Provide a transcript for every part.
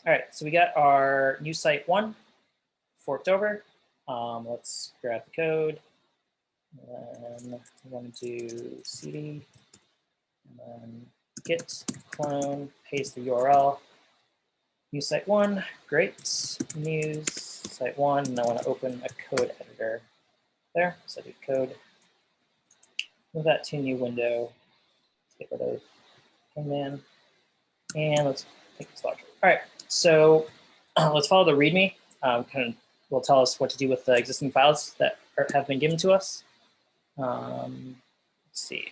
All right, so we got our new site 1 forked over. Let's grab the code. And then we're going to do cd, and then git clone, paste the URL. New site 1, great. News site 1, and I want to open a code editor there. So I do code. Move that to a new window. Let's get rid of hangman. And let's make this larger. All right, so let's follow the README. Kind of will tell us what to do with the existing files that have been given to us. Let's see.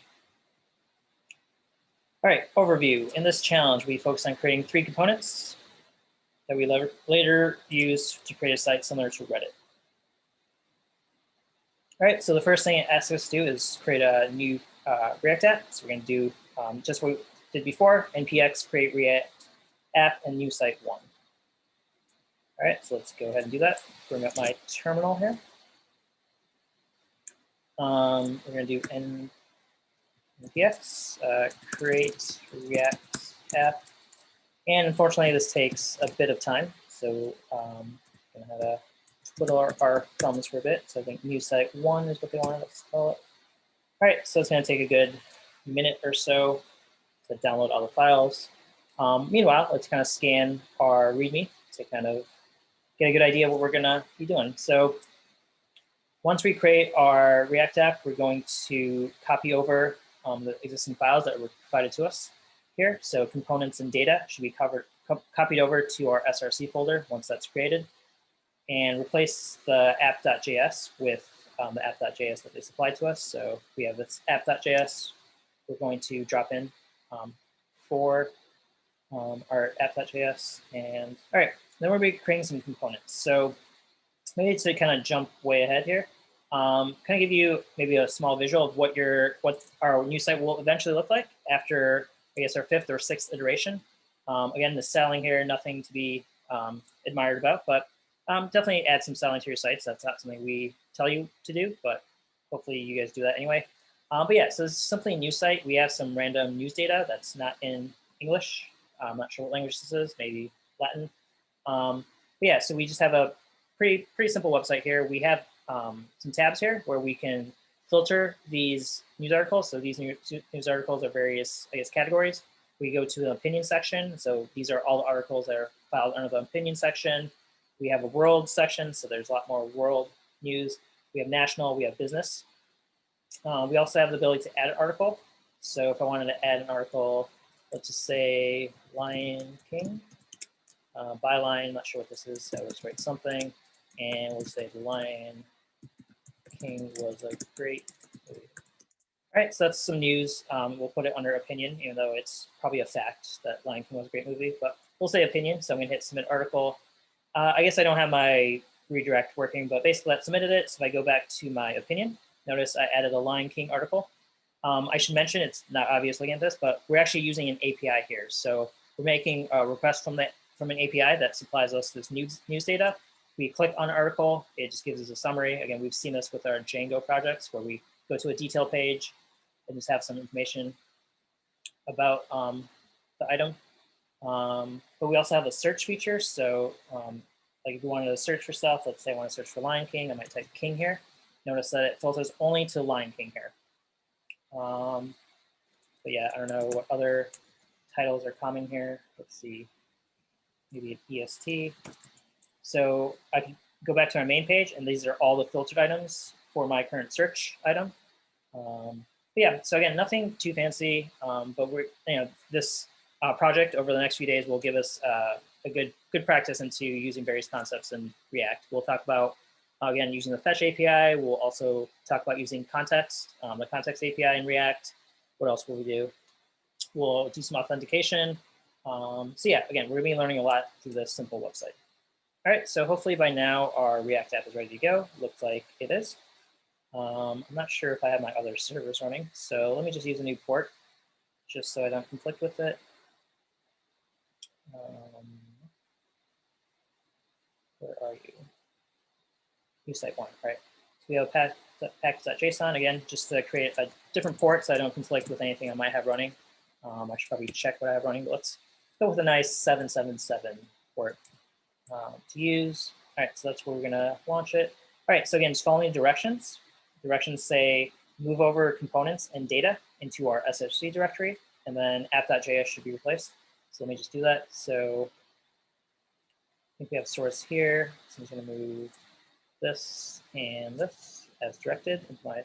All right, overview. In this challenge, we focus on creating 3 components that we later use to create a site similar to Reddit. All right, so the first thing it asks us to do is create a new React app. So we're going to do just what we did before, npx create React app and new site 1. All right, so let's go ahead and do that. Bring up my terminal here. We're going to do npx create React app. And unfortunately, this takes a bit of time. So I'm going to have to twiddle our thumbs for a bit. So I think new site 1 is what they wanted us to call it. All right, so it's going to take a good minute or so to download all the files. Meanwhile, let's kind of scan our README to kind of get a good idea of what we're going to be doing. So once we create our React app, we're going to copy over the existing files that were provided to us here. So components and data should be copied over to our src folder once that's created, and replace the app.js with the app.js that they supplied to us. So we have this app.js we're going to drop in for our app.js. And all right, then we'll be creating some components. So maybe to kind of jump way ahead here, kind of give you maybe a small visual of what our new site will eventually look like after, I guess, our 5th or 6th iteration. Again, the styling here, nothing to be admired about, but definitely add some styling to your sites. That's not something we tell you to do, but hopefully you guys do that anyway. But yeah, so this is simply a news site. We have some random news data that's not in English. I'm not sure what language this is, maybe Latin. But yeah, so we just have a pretty simple website here. We have some tabs here where we can filter these news articles. So these news articles are various, I guess, categories. We go to the opinion section. So these are all the articles that are filed under the opinion section. We have a world section, so there's a lot more world news. We have national, we have business. We also have the ability to add an article. So if I wanted to add an article, let's just say Lion King, byline, not sure what this is, so let's write something, and we'll say the Lion King was a great movie. All right, so that's some news. We'll put it under opinion, even though it's probably a fact that Lion King was a great movie, but we'll say opinion, so I'm gonna hit submit article. I guess I don't have my redirect working, but basically that submitted it. So if I go back to my opinion, notice I added a Lion King article. I should mention, it's not obvious looking at this, but we're actually using an API here. So we're making a request from an API that supplies us this news data. We click on an article, it just gives us a summary. Again, we've seen this with our Django projects where we go to a detail page and just have some information about the item. But we also have a search feature. So like if we wanted to search for stuff, let's say I want to search for Lion King, I might type King here. Notice that it filters only to Lion King here. But yeah, I don't know what other titles are coming here. Let's see, maybe an EST. So I can go back to our main page, and these are all the filtered items for my current search item. But yeah, so again, nothing too fancy, but we're, this project over the next few days will give us a good practice into using various concepts in React. We'll talk about, again, using the fetch API. We'll also talk about using context, the context API in React. What else will we do? We'll do some authentication. So yeah, again, we're gonna be learning a lot through this simple website. All right, so hopefully by now our React app is ready to go. Looks like it is. I'm not sure if I have my other servers running, so let me just use a new port just so I don't conflict with it. Where are you? New site 1, right? So we have package.json, again, just to create a different port so I don't conflict with anything I might have running. I should probably check what I have running, but let's go with a nice 777 port to use. All right, so that's where we're gonna launch it. All right, so again, just following directions. Directions say move over components and data into our SHC directory, and then app.js should be replaced. So let me just do that. So I think we have source here. So I'm just gonna move this and this as directed into my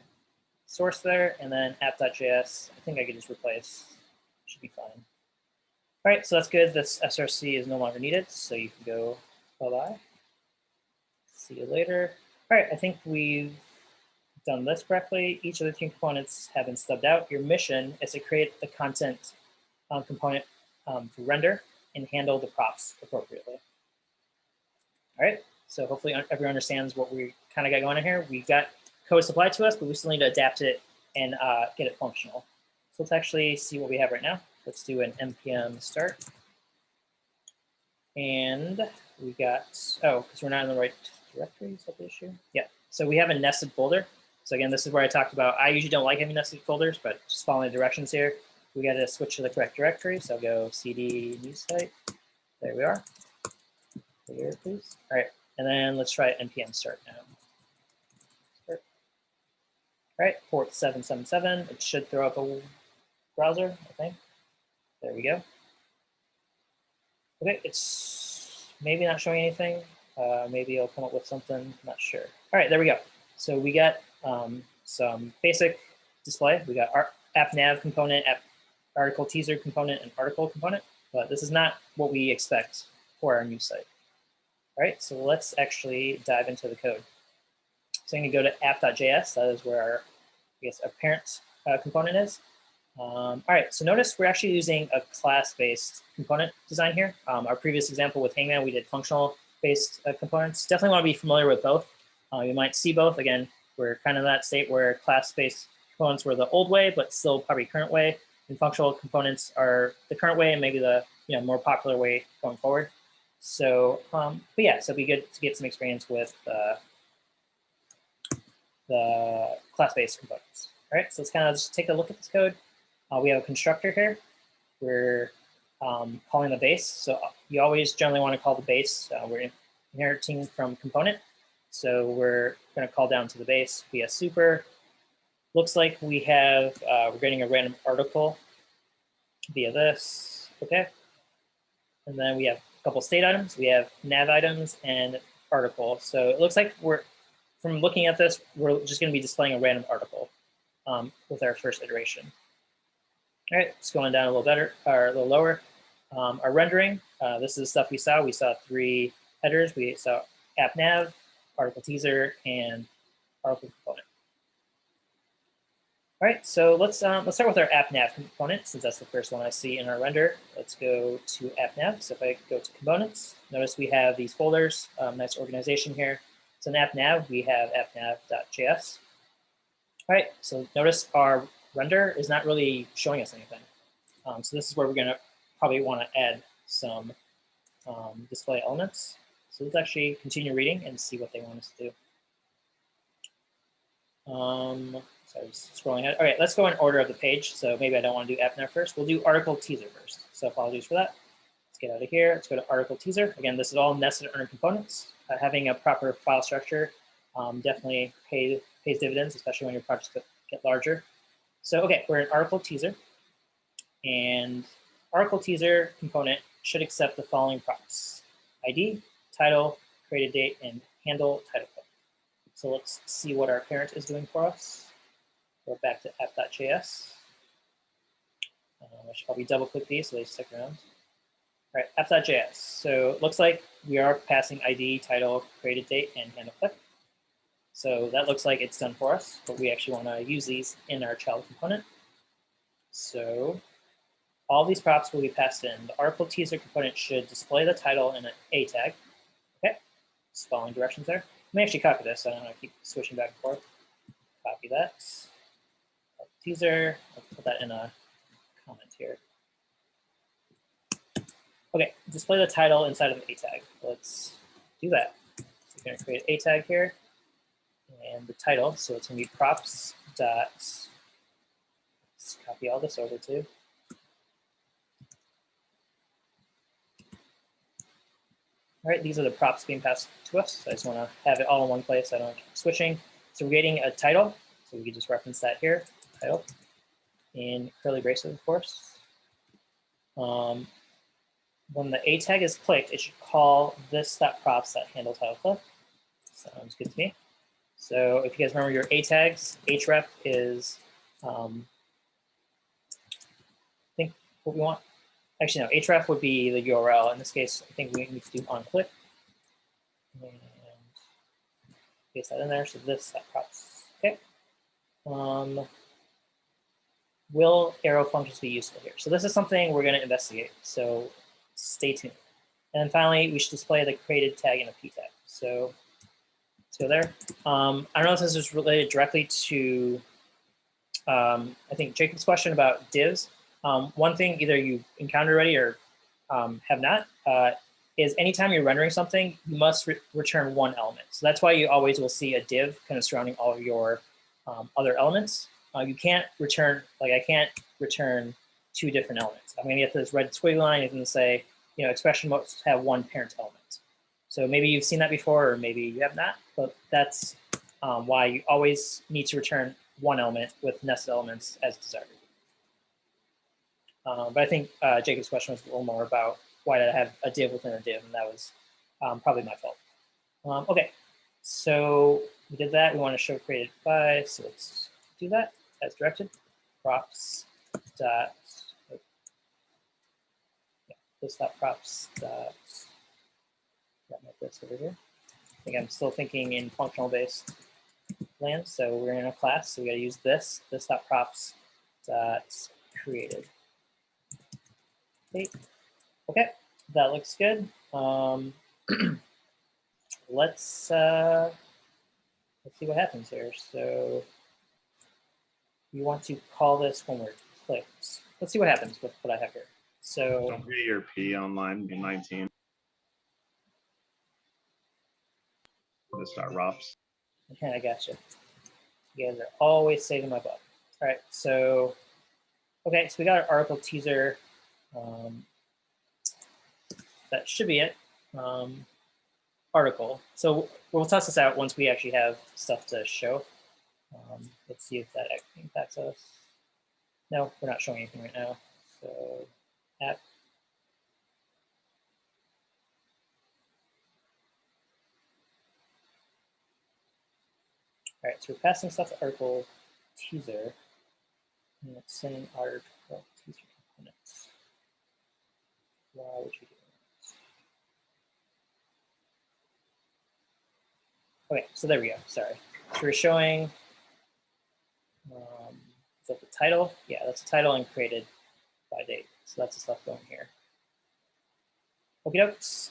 source there, and then app.js, I think I could just replace, should be fine. All right, so that's good. This SRC is no longer needed, so you can go bye-bye. See you later. All right, I think we've done this correctly. Each of the 2 components have been stubbed out. Your mission is to create the content component for render and handle the props appropriately. All right, so hopefully everyone understands what we kind of got going on here. We've got code supplied to us, but we still need to adapt it and get it functional. So let's actually see what we have right now. Let's do an npm start. And we got, oh, because we're not in the right directory, is that the issue? Yeah, so we have a nested folder. So again, this is where I talked about, I usually don't like having nested folders, but just following the directions here, we got to switch to the correct directory. So I'll go cd new site. There we are. Here, please. All right, and then let's try npm start now. Start. All right, port 777. It should throw up a browser, I think. There we go. Okay, it's maybe not showing anything. Maybe it'll come up with something, not sure. All right, there we go. So we got some basic display. We got our app nav component, app article teaser component, and article component, but this is not what we expect for our new site. All right, so let's actually dive into the code. So I'm gonna go to app.js. That is where our, I guess, our parent component is. All right, so notice we're actually using a class-based component design here. Our previous example with Hangman, we did functional-based components. Definitely want to be familiar with both. You might see both. Again, we're kind of in that state where class-based components were the old way, but still probably current way, and functional components are the current way and maybe the more popular way going forward. So, but yeah, so it'd be good to get some experience with the class-based components. All right, so let's kind of just take a look at this code. We have a constructor here. We're calling the base. So you always generally want to call the base. We're inheriting from component. So we're going to call down to the base via super. Looks like we have, we're getting a random article via this. Okay. And then we have a couple state items. We have nav items and article. So it looks like from looking at this, we're just going to be displaying a random article with our first iteration. All right, it's going down a little better, or a little lower. Our rendering, this is the stuff we saw. We saw 3 headers. We saw app nav, article teaser, and article component. All right, so let's start with our app nav component, since that's the first one I see in our render. Let's go to app nav. So if I go to components, notice we have these folders, nice organization here. So in app nav, we have appnav.js. All right, so notice our render is not really showing us anything. So this is where we're going to probably want to add some display elements. So let's actually continue reading and see what they want us to do. Sorry, just scrolling ahead. All right, let's go in order of the page. So maybe I don't want to do app nav first. We'll do article teaser first. So apologies for that. Let's get out of here. Let's go to article teaser. Again, this is all nested under components. Having a proper file structure definitely pays dividends, especially when your projects get larger. So, okay, we're in article teaser, and article teaser component should accept the following props: ID, title, created date, and handle title clip. So let's see what our parent is doing for us. Go back to app.js. I should probably double click these so they stick around. All right, app.js. So it looks like we are passing ID, title, created date, and handle clip. So that looks like it's done for us, but we actually want to use these in our child component. So all these props will be passed in. The article teaser component should display the title in an A tag. Okay, just following directions there. Let me actually copy this so I don't want to keep switching back and forth. Copy that. Article teaser, let's put that in a comment here. Okay, display the title inside of an A tag. Let's do that. So we're going to create an A tag here. And the title, so it's going to be props dot, let's copy all this over too. All right, these are the props being passed to us. So I just want to have it all in one place. So I don't keep switching. So we're getting a title. So we can just reference that here, title, in curly braces, of course. When the A tag is clicked, it should call this.props that handle title click. Sounds good to me. So if you guys remember your A tags, Href is, I think what we want. Actually, no, Href would be the URL. In this case, I think we need to do onClick. And paste that in there. So this.props. Okay. Will arrow functions be useful here? So this is something we're going to investigate. So stay tuned. And then finally, we should display the created tag in a p tag. So let's go there. I don't know if this is related directly to, I think, Jacob's question about divs. One thing either you encountered already or have not is anytime you're rendering something, you must return one element. So that's why you always will see a div kind of surrounding all of your other elements. You can't return, like I can't return two different elements. I'm going to get this red squiggly line and say, you know, expression must have one parent element. So maybe you've seen that before, or maybe you have not, but that's why you always need to return one element with nested elements as desired. But I think Jacob's question was a little more about why did I have a div within a div, and that was probably my fault. Okay, so we did that. We want to show created by, so let's do that as directed. Props dot, this dot props dot, like this over here. I think I'm still thinking in functional based land. So we're in a class, so we got to use this dot props dot created. Okay, that looks good. Let's see what happens here. So you want to call this when we're clicked. Let's see what happens with what I have here. So don't forget your P on line 19. This dot ROPS. Okay, I gotcha. You guys are always saving my butt. All right, so okay, so we got our article teaser. That should be it. Article. So we'll test this out once we actually have stuff to show. Let's see if that impacts us. No, we're not showing anything right now. So app. All right, so we're passing stuff to article teaser. And it's saying article teaser components. Why would you do that? Okay, so there we go. Sorry. So we're showing, is that the title? Yeah, that's the title and created by date. So that's the stuff going here. Okie dokes.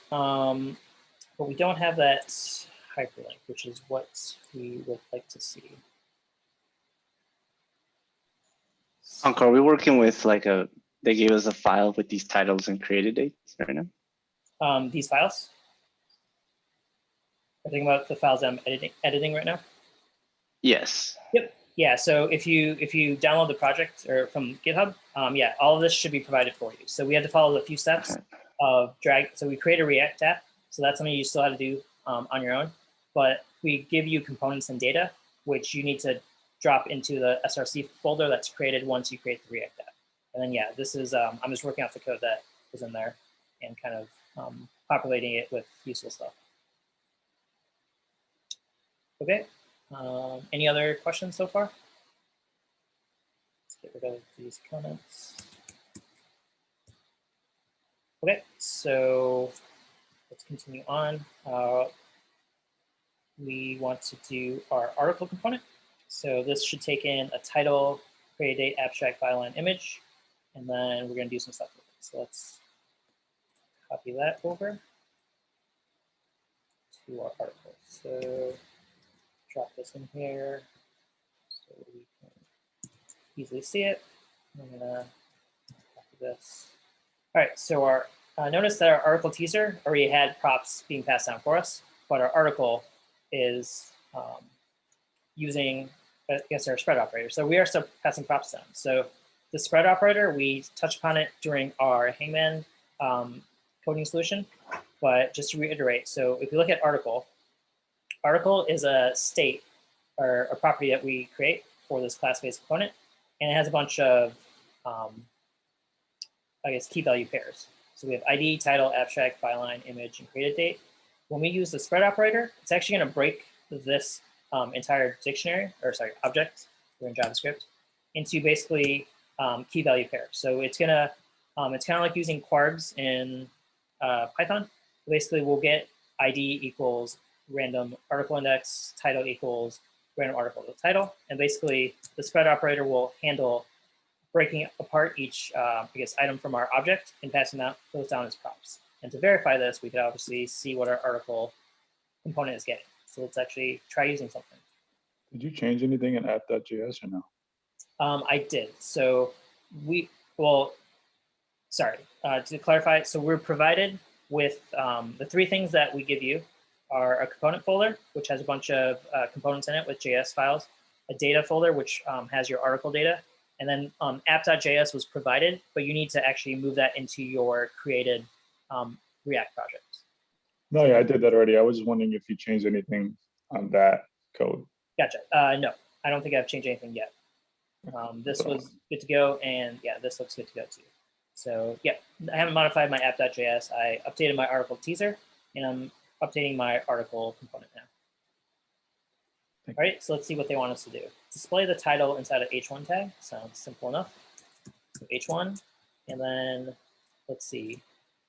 But we don't have that hyperlink, which is what we would like to see. Uncle, are we working with like they gave us a file with these titles and created dates right now? These files? I'm thinking about the files I'm editing right now. Yes. Yep. Yeah. So if you download the project or from GitHub, yeah, all of this should be provided for you. So we had to follow a few steps of drag. So we create a React app. So that's something you still have to do on your own. But we give you components and data, which you need to drop into the SRC folder that's created once you create the React app. And then, yeah, this is, I'm just working off the code that is in there and kind of populating it with useful stuff. Okay. Any other questions so far? Let's get rid of these comments. Okay, so let's continue on. We want to do our article component. So this should take in a title, create a date, abstract, byline, image, and then we're going to do some stuff with it. So let's copy that over to our article. So drop this in here so we can easily see it. I'm going to copy this. All right, so our notice that our article teaser already had props being passed down for us, but our article is using, I guess, our spread operator. So we are still passing props down. So the spread operator, we touched upon it during our Hangman coding solution, but just to reiterate, so if you look at article is a state or a property that we create for this class-based component, and it has a bunch of, I guess, key value pairs. So we have ID, title, abstract, byline, image, and created date. When we use the spread operator, it's actually going to break this entire dictionary, or sorry, object, we're in JavaScript, into basically key value pairs. So it's gonna, it's kind of like using quargs in Python. Basically, we'll get ID equals random article index, title equals random article title, and basically the spread operator will handle breaking apart each, I guess, item from our object and passing those down as props. And to verify this, we could obviously see what our article component is getting. So let's actually try using something. Did you change anything in app.js or no? I did. So to clarify, so we're provided with the three things that we give you are a component folder, which has a bunch of components in it with JS files, a data folder, which has your article data, and then app.js was provided, but you need to actually move that into your created React project. No, yeah, I did that already. I was just wondering if you changed anything on that code. Gotcha. No, I don't think I've changed anything yet. This was good to go, and yeah, this looks good to go too. So yeah, I haven't modified my app.js. I updated my article teaser, and I'm updating my article component now. All right, so let's see what they want us to do. Display the title inside of h1 tag. Sounds simple enough. So h1, and then let's see,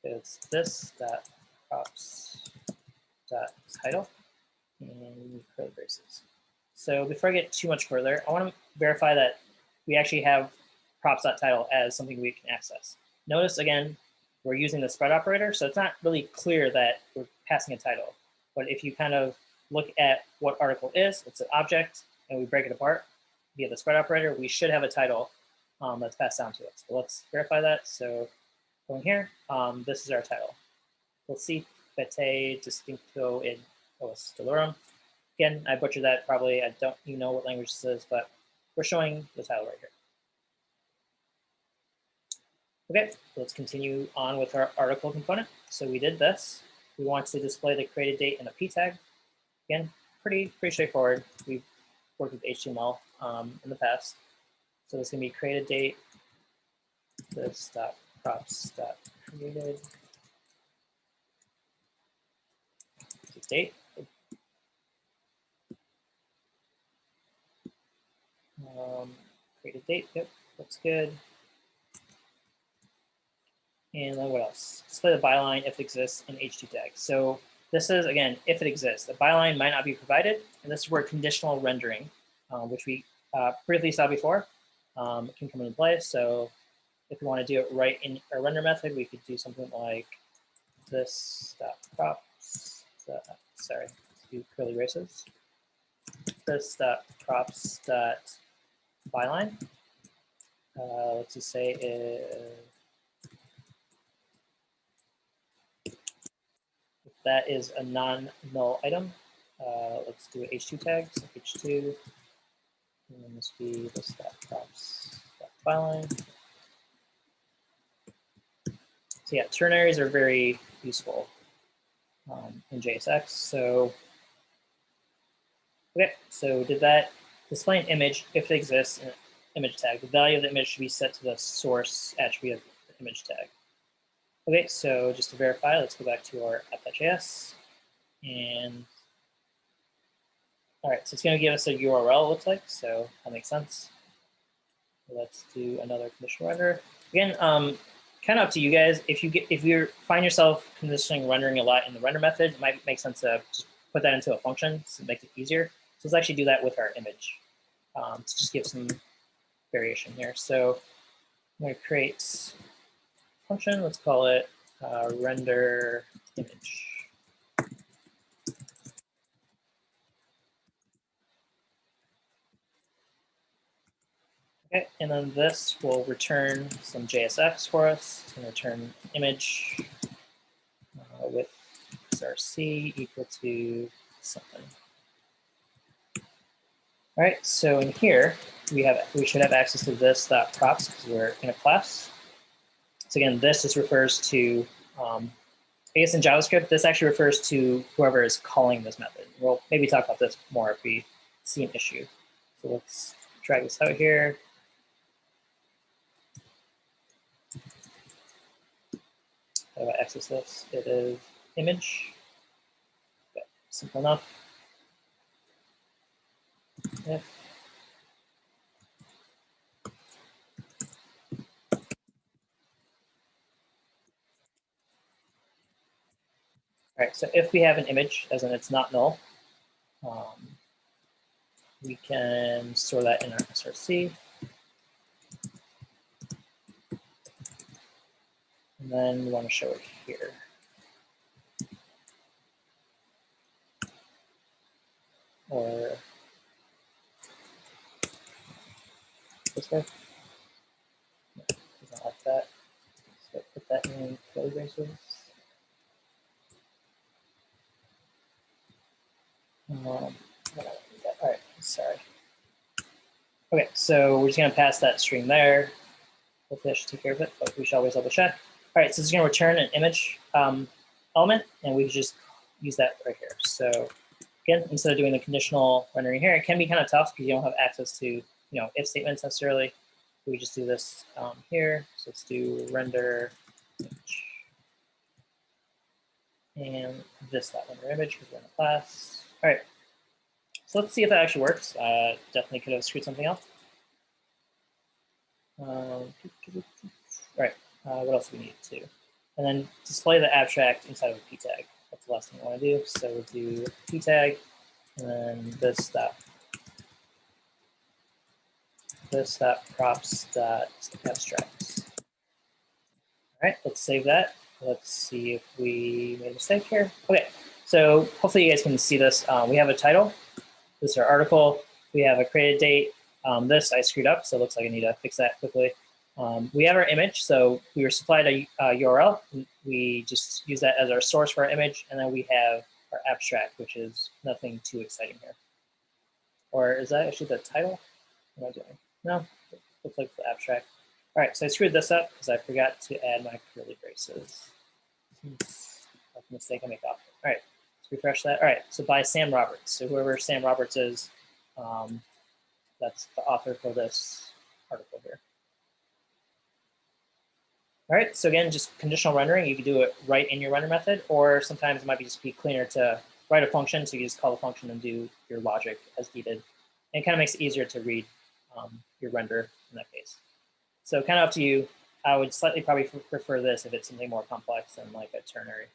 it's this dot props dot title and curly braces. So before I get too much further, I want to verify that we actually have props.title as something we can access. Notice again, we're using the spread operator, so it's not really clear that we're passing a title. But if you kind of look at what article is, it's an object, and we break it apart via the spread operator, we should have a title that's passed down to us. So let's verify that. So going here, this is our title. Let's see, Vete Distincto in Os Dolorum. Again, I butchered that probably. I don't even know what language this is, but we're showing the title right here. Okay, let's continue on with our article component. So we did this. We want to display the created date in a p tag. Again, pretty straightforward. We've worked with HTML in the past. So this is going to be created date, this dot props dot created date. Created date, yep, looks good. And then what else? Display the byline if it exists in h2 tag. So this is, again, if it exists. The byline might not be provided, and this is where conditional rendering, which we briefly saw before, can come into play. So if we want to do it right in our render method, we could do something like this dot props, sorry, let's do curly braces. This dot props dot byline. Let's just say if that is a non-null item, let's do an h2 tag, so h2, and then this be this dot props dot byline. So yeah, ternaries are very useful in JSX. So okay, so did that display an image if it exists in an image tag. The value of the image should be set to the source attribute of the image tag. Okay, so just to verify, let's go back to our app.js. And all right, so it's going to give us a URL, it looks like, so that makes sense. Let's do another conditional render. Again, kind of up to you guys. If you find yourself conditioning rendering a lot in the render method, it might make sense to just put that into a function to make it easier. So let's actually do that with our image to just give some variation here. So I'm going to create a function. Let's call it render image. Okay, and then this will return some JSX for us. It's going to return an image with src equal to something. All right, so in here we should have access to this props because we're in a class. So again, this just refers to I guess in JavaScript, this actually refers to whoever is calling this method. We'll maybe talk about this more if we see an issue. So let's drag this out here. How do I access this? It is image. Okay, simple enough. If All right, so if we have an image, as in it's not null, we can store that in our src. And then we want to show it here. Or this way. No, it's not like that. So put that in curly braces. All right, sorry. Okay, so we're just going to pass that string there. Hopefully I should take care of it, but we should always double check. All right, so it's going to return an image element, and we can just use that right here. So again, instead of doing the conditional rendering here, it can be kind of tough because you don't have access to if statements necessarily. We just do this here. So let's do render image. And this render image because we're in a class. All right. So let's see if that actually works. Definitely could have screwed something up. All right. What else do we need to? And then display the abstract inside of a p tag. That's the last thing I want to do. So we'll do p tag, and then this props abstract. All right, let's save that. Let's see if we made a mistake here. Okay, so hopefully you guys can see this. We have a title. This is our article. We have a created date. This I screwed up, so it looks like I need to fix that quickly. We have our image, so we were supplied a URL. We just use that as our source for our image, and then we have our abstract, which is nothing too exciting here. Or is that actually the title? What am I doing? No, it looks like the abstract. All right, so I screwed this up because I forgot to add my curly braces. That's a mistake I make often. All right, let's refresh that. All right, so by Sam Roberts. So whoever Sam Roberts is, that's the author for this article here. All right, so again, just conditional rendering. You can do it right in your render method, or sometimes it might just be cleaner to write a function, so you just call the function and do your logic as needed. And it kind of makes it easier to read your render in that case. So kind of up to you. I would slightly probably prefer this if it's something more complex than like a ternary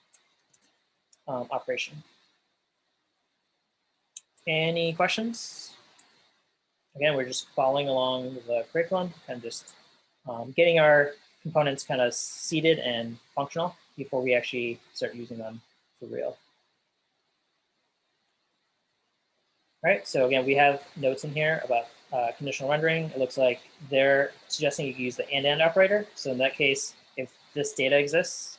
operation. Any questions? Again, we're just following along the curriculum and just getting our components kind of seated and functional before we actually start using them for real. All right, so again, we have notes in here about conditional rendering. It looks like they're suggesting you can use the and operator. So in that case, if this data exists,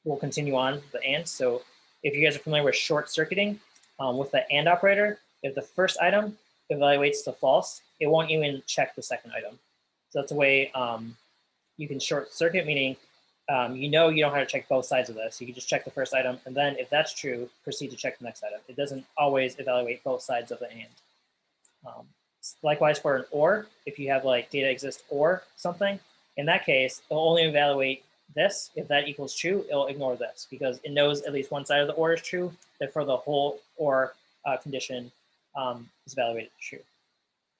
we'll continue on the and. So if you guys are familiar with short circuiting, with the and operator, if the first item evaluates to false, it won't even check the second item. So that's a way you can short circuit, meaning you don't have to check both sides of this. You can just check the first item, and then if that's true, proceed to check the next item. It doesn't always evaluate both sides of the and. Likewise for an or, if you have like data exists or something, in that case, it'll only evaluate this. If that equals true, it'll ignore this because it knows at least one side of the or is true, therefore the whole or condition is evaluated true.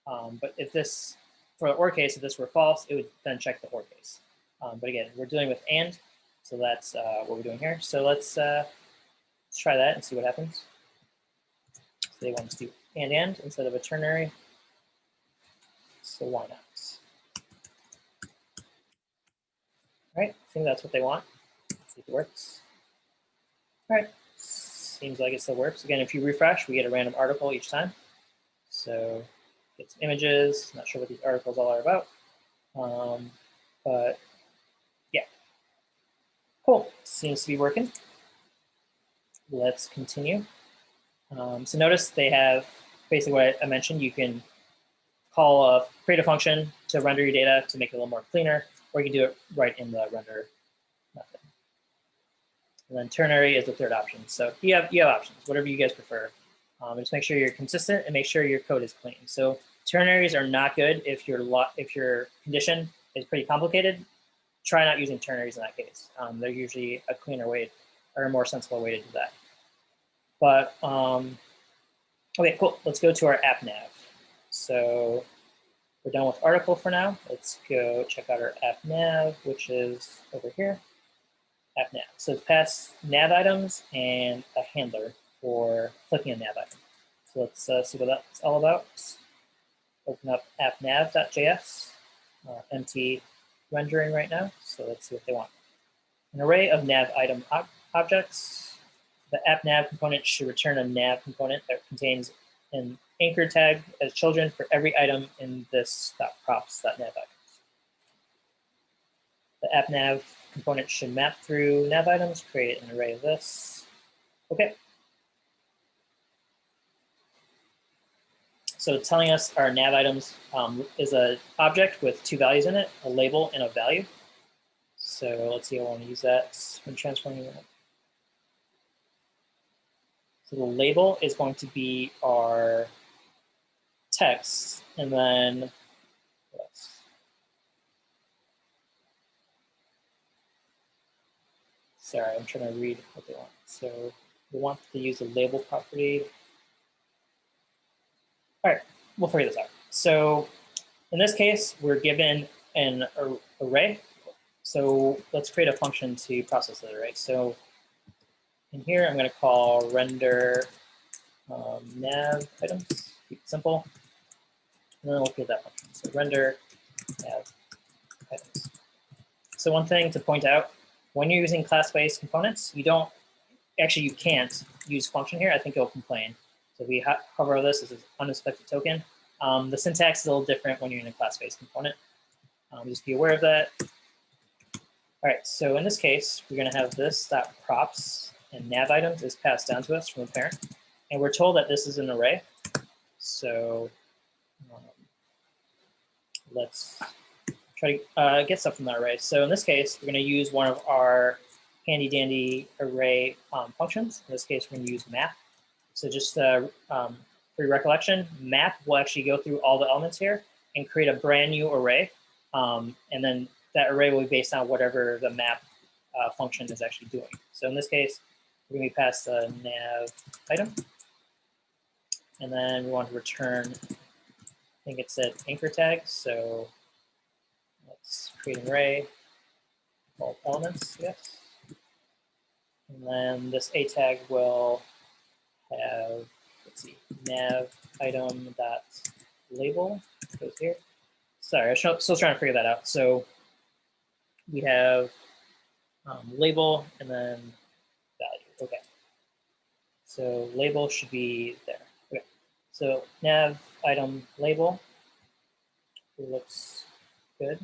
But if this, for the or case, if this were false, it would then check the or case. But again, we're dealing with and, so that's what we're doing here. So let's try that and see what happens. So they want us to do and instead of a ternary. So why not? All right, I think that's what they want. Let's see if it works. All right, seems like it still works. Again, if you refresh, we get a random article each time. So get some images. Not sure what these articles all are about. But yeah, cool. Seems to be working. Let's continue. So notice they have basically what I mentioned. You can create a function to render your data to make it a little more cleaner, or you can do it right in the render method. And then ternary is the third option. So you have options, whatever you guys prefer. Just make sure you're consistent and make sure your code is clean. So ternaries are not good if your condition is pretty complicated. Try not using ternaries in that case. They're usually a cleaner way or a more sensible way to do that. But okay, cool. Let's go to our app nav. So we're done with article for now. Let's go check out our app nav, which is over here. App nav. So it's past nav items and a handler for clicking a nav item. So let's see what that's all about. Open up appnav.js, empty rendering right now. So let's see what they want. An array of nav item objects. The app nav component should return a nav component that contains an anchor tag as children for every item in this .props.nav items. The app nav component should map through nav items, create an array of this. Okay. So it's telling us our nav items is an object with two values in it, a label and a value. So let's see, I want to use that when transforming that. So the label is going to be our text, and then what else? Sorry, I'm trying to read what they want. So we want to use the label property. All right, we'll figure this out. So in this case, we're given an array. So let's create a function to process that array. So in here, I'm going to call render nav items, keep it simple. And then we'll create that function. So render nav items. So one thing to point out, when you're using class-based components, you can't use function here. I think it'll complain. So if we hover over this, this is unexpected token. The syntax is a little different when you're in a class-based component. Just be aware of that. All right, so in this case, we're going to have this .props and nav items is passed down to us from the parent. And we're told that this is an array. So let's try to get stuff from that array. So in this case, we're going to use one of our handy dandy array functions. In this case, we're going to use map. So just for your recollection, map will actually go through all the elements here and create a brand new array. And then that array will be based on whatever the map function is actually doing. So in this case, we're going to be passed the nav item. And then we want to return, I think it said anchor tag. So let's create an array called elements, yes. And then this a tag will have, let's see, nav item dot label goes here. Sorry, I'm still trying to figure that out. So we have label and then value. Okay. So label should be there. Okay. So nav item label looks good.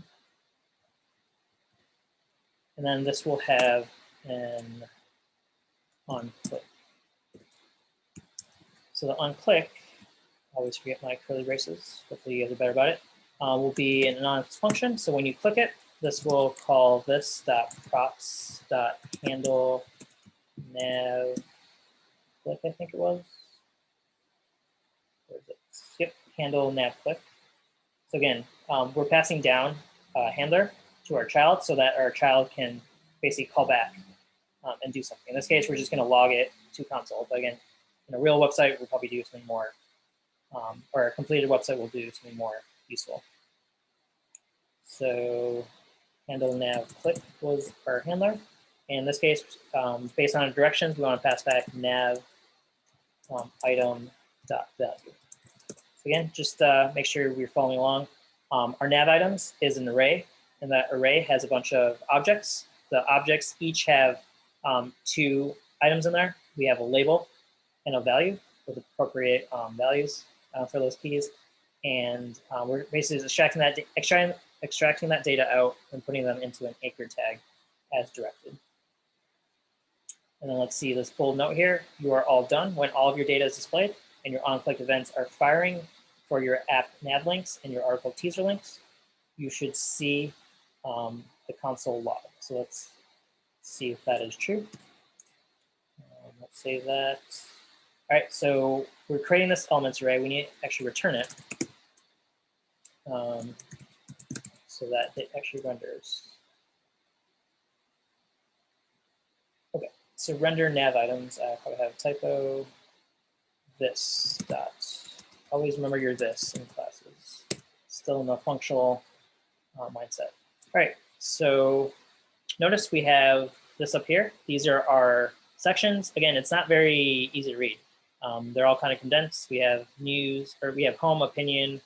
And then this will have an onClick. So the onClick, I always forget my curly braces. Hopefully you guys are better about it. Will be an anonymous function. So when you click it, this will call this .props.handle nav click, I think it was. Where is it? Yep, handle nav click. So again, we're passing down a handler to our child so that our child can basically call back and do something. In this case, we're just going to log it to console. But again, in a real website, we'll probably do something more, or a completed website will do something more useful. So handle nav click was our handler. In this case, based on our directions, we want to pass back nav item dot value. So again, just make sure we're following along. Our nav items is an array, and that array has a bunch of objects. The objects each have 2 items in there. We have a label and a value with appropriate values for those keys. And we're basically extracting that data out and putting them into an anchor tag as directed. And then let's see this bold note here. You are all done when all of your data is displayed and your onClick events are firing for your app nav links and your article teaser links. You should see the console log. So let's see if that is true. save that. All right, so we're creating this elements array. We need to actually return it so that it actually renders. Okay, so render nav items. I probably have a typo. This dot. Always remember your this in classes. Still in the functional mindset. All right, so notice we have this up here. These are our sections. Again, it's not very easy to read. They're all kind of condensed. We have news, or we have home, opinion,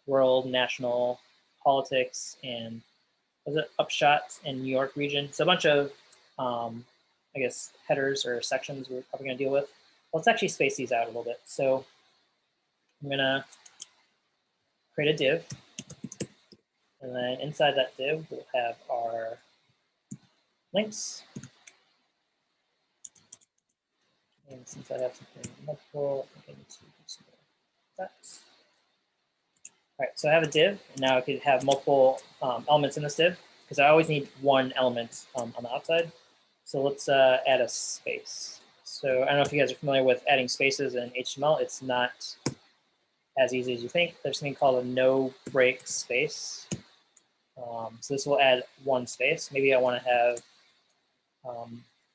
world, national, politics, and was it upshot in New York region. So a bunch of, I guess, headers or sections we're probably going to deal with. Let's actually space these out a little bit. So I'm going to create a div. And then inside that div, we'll have our links. And since I have something multiple, I'm going to do some more of that. All right, so I have a div, and now I could have multiple elements in this div, because I always need one element on the outside. So let's add a space. So I don't know if you guys are familiar with adding spaces in HTML. It's not as easy as you think. There's something called a no break space. So this will add one space. Maybe I want to have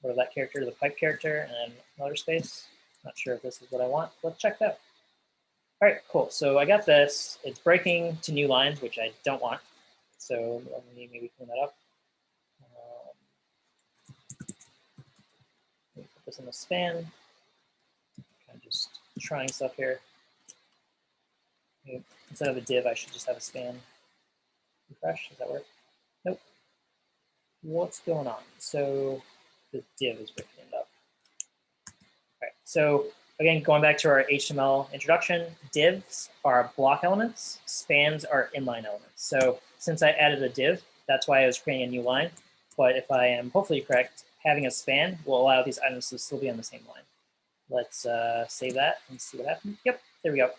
what is that character, the pipe character, and another space. Not sure if this is what I want. Let's check that out. All right, cool. So I got this. It's breaking to new lines, which I don't want. So let me maybe clean that up. Let me put this in the span. I'm just trying stuff here. Maybe instead of a div, I should just have a span. Refresh, does that work? Nope. What's going on? So the div is breaking it up. All right, so again, going back to our HTML introduction, divs are block elements, spans are inline elements. So since I added a div, that's why I was creating a new line. But if I am hopefully correct, having a span will allow these items to still be on the same line. Let's save that and see what happens. Yep, there we go.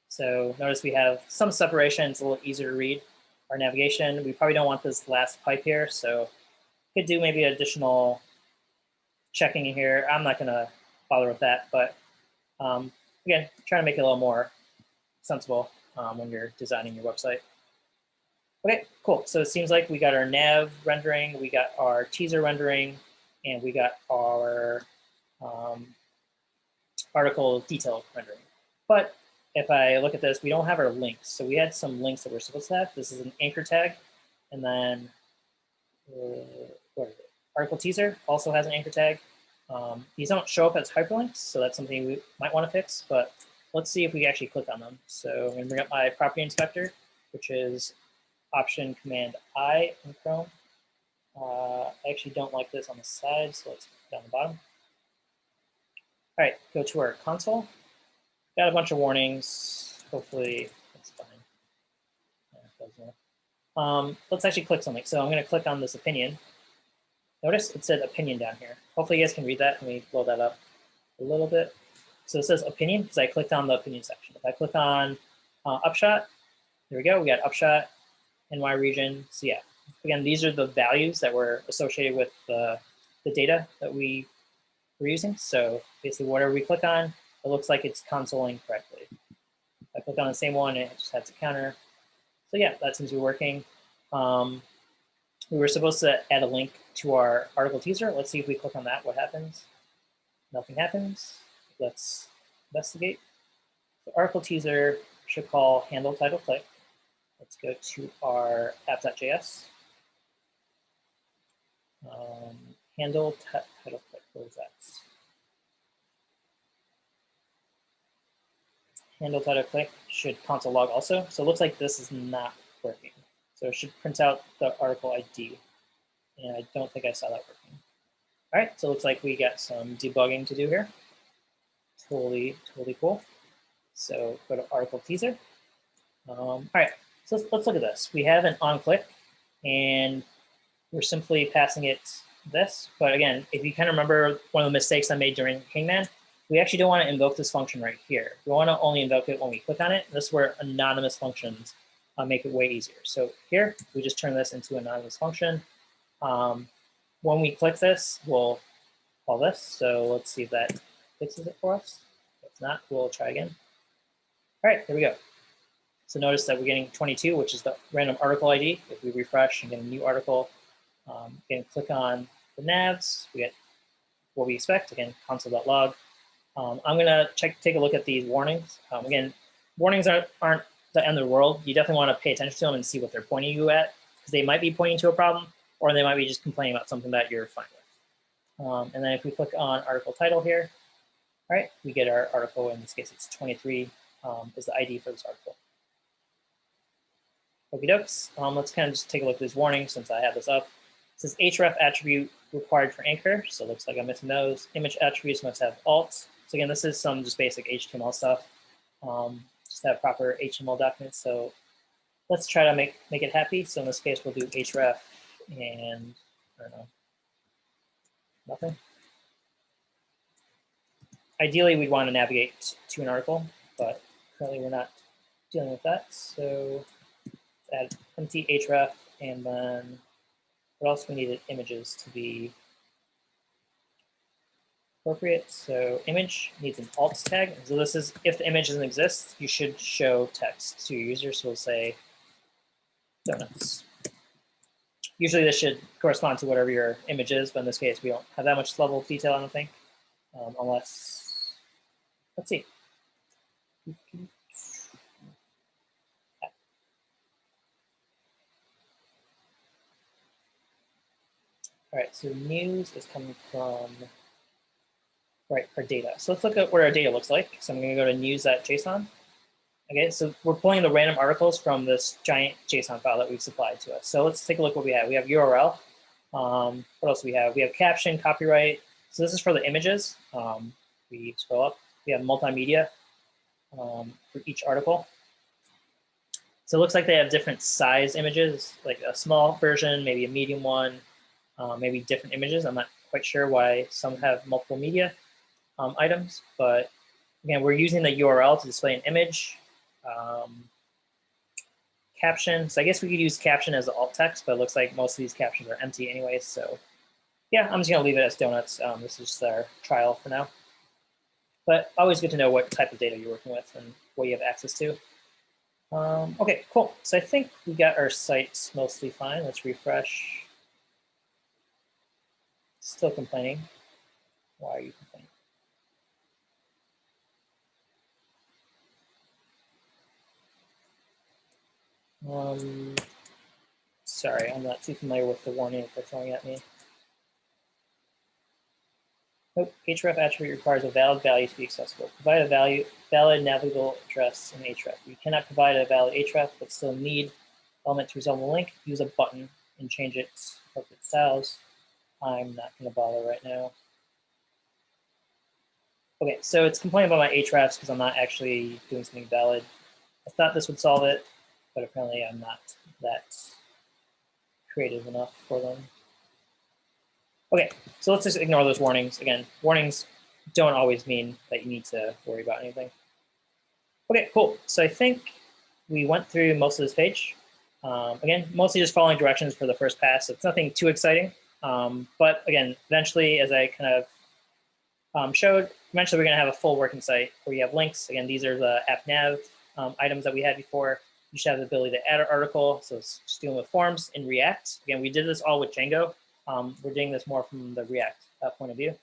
So notice we have some separation. It's a little easier to read. Our navigation, we probably don't want this last pipe here, so could do maybe additional checking in here. I'm not going to bother with that, but again, trying to make it a little more sensible when you're designing your website. Okay, cool. So it seems like we got our nav rendering, we got our teaser rendering, and we got our article detail rendering. But if I look at this, we don't have our links. So we had some links that we're supposed to have. This is an anchor tag. And then what is it? Article teaser also has an anchor tag. These don't show up as hyperlinks, so that's something we might want to fix. But let's see if we actually click on them. So I'm going to bring up my property inspector, which is Option Command I in Chrome. I actually don't like this on the side, so let's put it down the bottom. All right, go to our console. Got a bunch of warnings. Hopefully that's fine. Let's actually click something. So I'm going to click on this opinion. Notice it said opinion down here. Hopefully you guys can read that. Let me blow that up a little bit. So it says opinion because I clicked on the opinion section. If I click on upshot, there we go. We got upshot, NY region. So yeah, again, these are the values that were associated with the data that we were using. So basically whatever we click on, it looks like it's consoling correctly. If I click on the same one, it just has a counter. So yeah, that seems to be working. We were supposed to add a link to our article teaser. Let's see if we click on that, what happens? Nothing happens. Let's investigate. The article teaser should call handle title click. Let's go to our app.js. Handle title click, what is that? Handle title click should console log also. So it looks like this is not working. So it should print out the article ID. And I don't think I saw that working. All right, so it looks like we got some debugging to do here. Totally cool. So go to article teaser. All right, so let's look at this. We have an onClick, and we're simply passing it this. But again, if you kind of remember one of the mistakes I made during Hangman, we actually don't want to invoke this function right here. We want to only invoke it when we click on it. This is where anonymous functions make it way easier. So here, we just turn this into an anonymous function. When we click this, we'll all this. So let's see if that fixes it for us. If not, we'll try again. All right, here we go. So notice that we're getting 22, which is the random article ID. If we refresh and get a new article, again, click on the navs, we get what we expect. Again, console.log. I'm going to take a look at these warnings. Again, warnings aren't the end of the world. You definitely want to pay attention to them and see what they're pointing you at, because they might be pointing to a problem, or they might be just complaining about something that you're fine with. And then if we click on article title here, all right, we get our article. In this case, it's 23 is the ID for this article. Okie dokes. Let's kind of just take a look at this warning since I have this up. It says href attribute required for anchor. So it looks like I'm missing those. Image attributes must have alt. So again, this is some just basic HTML stuff. Just have proper HTML documents. So let's try to make it happy. So in this case, we'll do href and I don't know, nothing. Ideally, we'd want to navigate to an article, but currently we're not dealing with that. So let's add empty href, and then what else we needed? Images to be appropriate. So image needs an alt tag. So this is, if the image doesn't exist, you should show text to your user. So we'll say donuts. Usually this should correspond to whatever your image is, but in this case, we don't have that much level of detail, I don't think, unless, let's see. All right, so news is coming from, right, our data. So let's look at what our data looks like. So I'm going to go to news.json. Okay, so we're pulling the random articles from this giant JSON file that we've supplied to us. So let's take a look what we have. We have URL. What else do we have? We have caption, copyright. So this is for the images. We scroll up. We have multimedia for each article. So it looks like they have different size images, like a small version, maybe a medium one, maybe different images. I'm not quite sure why some have multiple media items, but again, we're using the URL to display an image. Caption, so I guess we could use caption as the alt text, but it looks like most of these captions are empty anyway, so yeah, I'm just gonna leave it as donuts. This is just our trial for now. But always good to know what type of data you're working with and what you have access to. Okay, cool. So I think we got our sites mostly fine. Let's refresh. Still complaining. Why are you complaining? Sorry, I'm not too familiar with the warning that they're throwing at me. Nope, href attribute requires a valid value to be accessible. Provide a valid navigable address in href. You cannot provide a valid href, but still need element to resolve the link. Use a button and change it to appropriate styles. I'm not going to bother right now. Okay, so it's complaining about my hrefs because I'm not actually doing something valid. I thought this would solve it, but apparently I'm not that creative enough for them. Okay, so let's just ignore those warnings. Again, warnings don't always mean that you need to worry about anything. Okay, cool. So I think we went through most of this page. Again, mostly just following directions for the first pass. It's nothing too exciting. But again, eventually, as I kind of showed, eventually we're going to have a full working site where you have links. Again, these are the app nav items that we had before. You should have the ability to add an article. So it's just dealing with forms in React. Again, we did this all with Django. We're doing this more from the React point of view.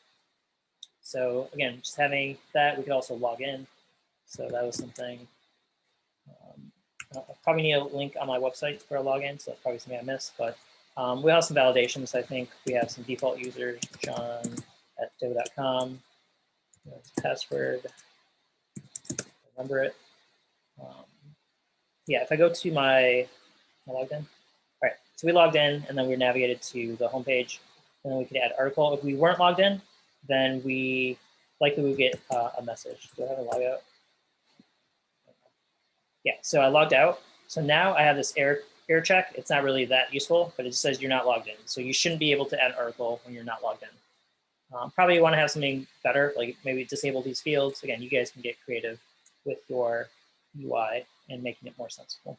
So again, just having that, we could also log in. So that was something. I probably need a link on my website for a login, so that's probably something I missed. But we have some validations. I think we have some default users, john@do.com. Password, remember it. Yeah, if I go to my logged in. All right, so we logged in, and then we navigated to the homepage, and then we could add article. If we weren't logged in, then we likely would get a message. Do I have a logout? Yeah, so I logged out. So now I have this error check. It's not really that useful, but it says you're not logged in. So you shouldn't be able to add an article when you're not logged in. Probably want to have something better, like maybe disable these fields. Again, you guys can get creative with your UI and making it more sensible.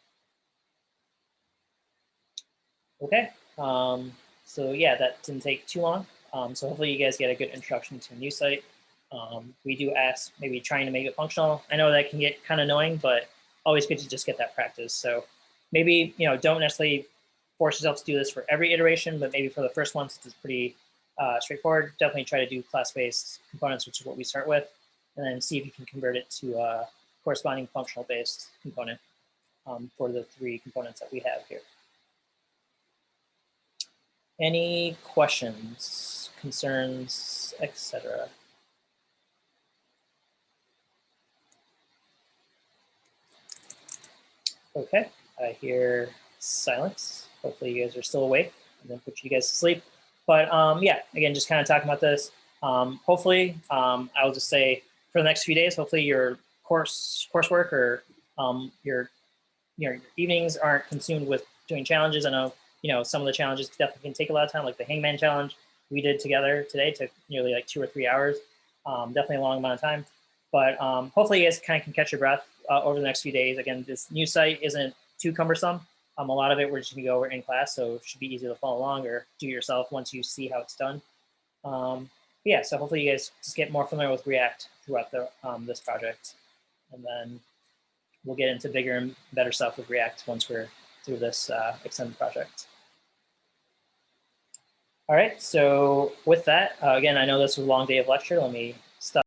Okay, so yeah, that didn't take too long. So hopefully you guys get a good introduction to a new site. We do ask maybe trying to make it functional. I know that can get kind of annoying, but always good to just get that practice. So maybe, don't necessarily force yourself to do this for every iteration, but maybe for the first one, since it's pretty straightforward, definitely try to do class-based components, which is what we start with, and then see if you can convert it to a corresponding functional-based component for the 3 components that we have here. Any questions, concerns, etc.? Okay, I hear silence. Hopefully you guys are still awake and then put you guys to sleep. But yeah, again, just kind of talking about this. Hopefully, I'll just say for the next few days, hopefully your coursework or your evenings aren't consumed with doing challenges. I know, some of the challenges definitely can take a lot of time, like the Hangman challenge we did together today took nearly like 2 or 3 hours. Definitely a long amount of time. But hopefully you guys kind of can catch your breath over the next few days. Again, this new site isn't too cumbersome. A lot of it we're just gonna go over in class, so it should be easy to follow along or do yourself once you see how it's done. Yeah, so hopefully you guys just get more familiar with React throughout this project. And then we'll get into bigger and better stuff with React once we're through this extended project. All right, so with that, again, I know this was a long day of lecture. Let me